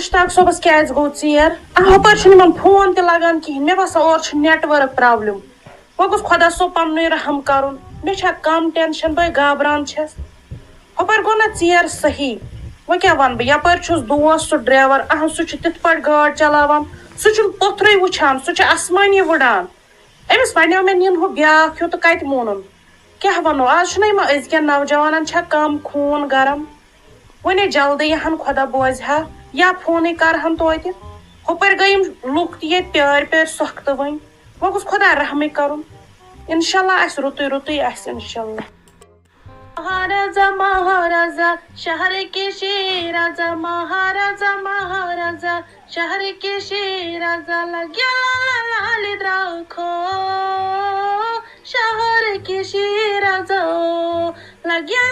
Mushtaq Sobers क्या गो chair हपर phone ते लगान कहें मे बसान और नेटवर्क प्रॉब्लम वो गोस खुदा सो पन्नुई रहम करुन मे कम टेंशन बह घबरान छस हपर गो ना चेर सही वो क्या वन बह यपर दोस्त सो ड्राइवर सह तिथ पे गाड़ चलावान सह पोथर वुचान सह आसमानी वुड़ान अमिस वो मे निन ब्या हूँ तो कत मोनुन क्या वनो आज अजक नौजवान कम खून गरम वन जल्दी हन खुदा बोज हा या फोन करहन तोत हपर गई लुक ये प्यार प्यार सख्त वन वो गोस खुदा रहम करुन इंशाल्लाह आस रुतु रुतु आस इंशाल्लाह। महाराजा महाराजा शहर के शेराजा महाराजा महाराजा शहर के शेराजा लग्या लाल राखो शहर के शेराजा लग्या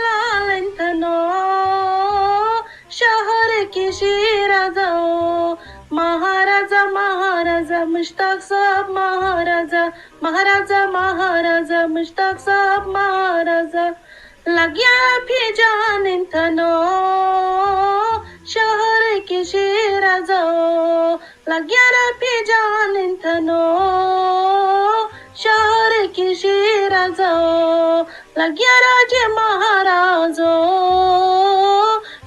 लाल इंथनो शहर के शेराजा महाराजा महाराजा मुश्ताक साहब महाराजा महाराजा महाराजा मुश्ताक साहब महाराजा लग्या भी जान इंथनो शहर के शेराजा लग्या भी जान इंथनो शहर के शेराजा लग्या राजे महाराजो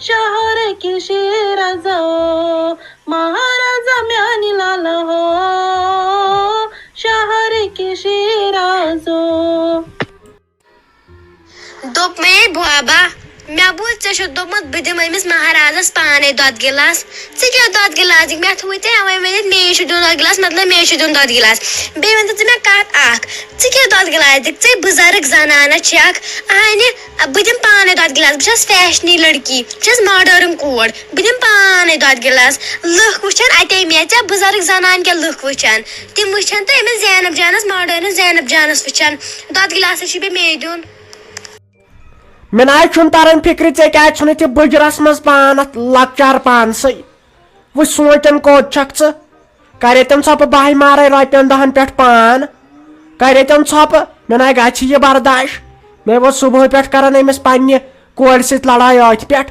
शहर के शेराजा महाराजा म्यानी लाल हो शहर के शेराजो दोप मे बुआबा मे बोल ऐ दोपमत बह दिम अमिस महाराजस पाने दद गिलास क्या दद गिलास मे थी अवे वन मे दिन दद गिलास मतलब मे दिन दद गिलास बे वन मे कत क्या दद गिलास दिख बुजुर्ग जनाना आने बह दिम पाने दद गिलास बस फैशनी लड़की बस मॉडर्न कोड बह दिम पाने दद गिलास लुक वुचान अते मे बुजुर्ग जनान क्या लुक वुचान तम वुचान तो अमिस जैनब जानस मॉडर्न जैनब जानस वुचान दद गिलास मे दिन मे ना तारान फिक्र क्या बुजरस मज पान लकचार पान सी वो सोचन कोत छक करे तम छप बाह मारे रपन दहन पे पान करे तम छप मे ना ग बर्दाश्त मे वो सुबह पे करान अमिस पन्ने कोर सत लड़ाई अत पे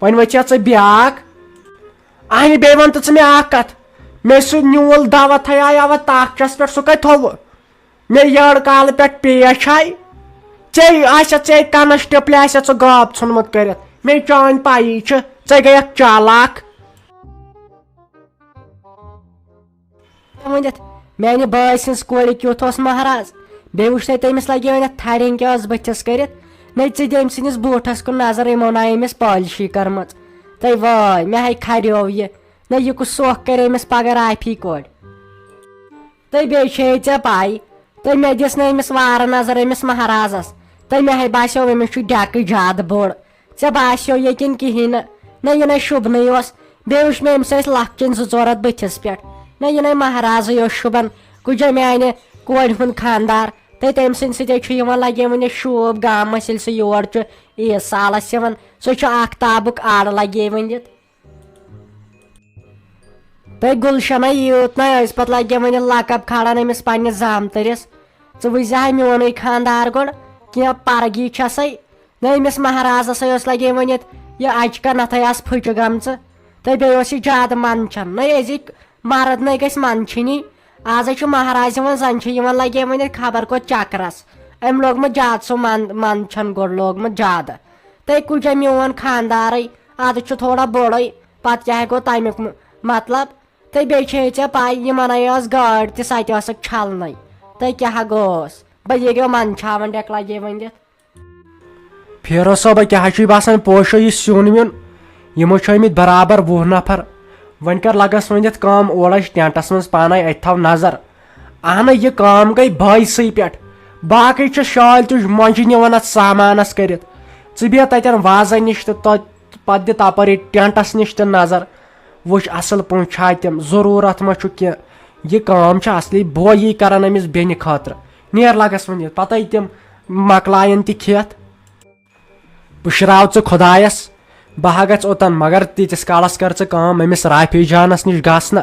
वन वचिया ब्याक अहन बे वन तो मे कत मे सह न्यूल दवा थया ताकचस पे सह कत थो मे यड़ काल पे पेश आई चे कनस्टेबल गाब ोनमुत कर मे चान पाई े गई चालाक वन माने बाय सज कोर क्युत महाराज बे वुच तमिस लगे वन थरिंग बथिस कर न dim सिंस बूठस कुन नजर यमो ना अमिस पॉलिशी करम ते वाय मे हाय खरियो ये न यह कुछ सोख कर अमिस पगह राफी कोर ते बे े पाई ते मे दिस अमिस वार नजर अमिस महाराजस तो मे हाय बासो अमिस डेक ज्यादा बोड़ ऐ बासो यकिन कहें न यह शुभन बे वुच मे अमिस लकचन जोरत बथिस पे न यह महाराज शुभन कुछ माने कोर हुंद खानदार तो तम सत लगे वन शूब गामस सह योर ईद सालस सह ताबुक आड़ लगे वन तो गुलशना यूत ना पे लगे वन लकब खड़ान अमिस पे जामतरस वुझा मोन खानदार गोड़ क्या परगी छसै न अमिस महाराजस लगे वन यह अचका नथ फुच गम तो बे ज्यादा मंचन न अजिक मर्द न गि मंचनी आज महाराज वन जन लगे वन खबर को चक्रास अम लोगम ज्यादा सो मंचन गोड़ लोगम ज्यादा तो कुछ मोन खानदार अद थोड़ा बोड़ पत क्या गो तमुक मतलब तो बे पाई यह गाड़ तक छलन तो क्या गोस बह गो मंचावन डेक लगे वन फेरो सोब क्या बासान पोशो यह सुन वन यमो बराबर 20 नफर वन कर लगस वन कम ओर टेंटस मज पान अत थव नजर अहन यह काम गई बायसी पे बाकी शाल तुझ मंज निवान अत सामानस कर बे तन वाजन नश तो पे दि तपर टेंटस नश तो नजर वुच असल पे छा तम जरूरत मा कह यह काम असली बोई करान अमिस बेन खातर नेर लगस वन पत तम मकलायन खेत पुशराव खुदायस बह गस ओतन मगर तीस कालस कर काम अमिस राफी जानस नश गसन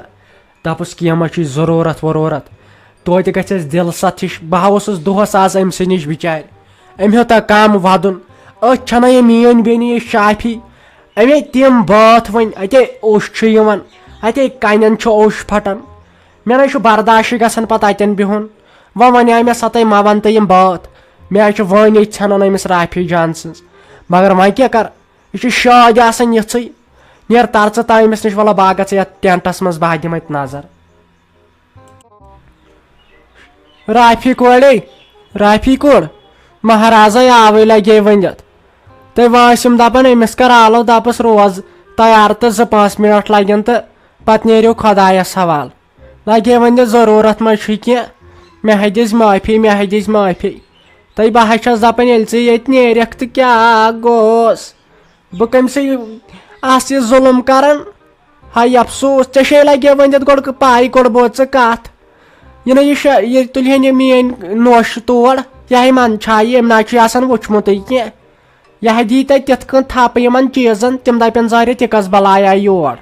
दपुस कह जरूरत वरूरत तोत गस दिल सत हिश बह दोहस आज अमस नश बिचार अम हेता कम वदन अना ये मीन बेन ये शाफी अमे तम बात वन अते ओश अते कन ओश फटान मे ना बर्दाश्त गसान पत अतन बिहुन वने मे सतह मा वन तो यम बात मे वन षान अमिस राफी जान सज मगर वह क्या कर यह शाद आसान यी नेर तरह ताम अमिस नश वल बह ग टेंटस मज बह दिम नजर राफी कोड़े राफी कोड़ महाराजा आवै लगे वनित तो वासिम दपान अमिस कर आलो दपस रोज तैयार तो 2-5 मिनट लगन तो पत नेरो खुदायस हवाल लगे वन जरूरत मज मे हदिस माफी तो बह दपान ये नेरख तो क्या गोस बह कम आस जुलम करन हाय अफसोस ऐसे लगे वनित गोड़ पाई गोड़ बोत कत यह तुलहन मेन नोश तोड़ यह मन छाई अम ना वुचमुत कह यह दी तिथ कन थप इन चीजन तम दपन जारे तिकस बलाया योर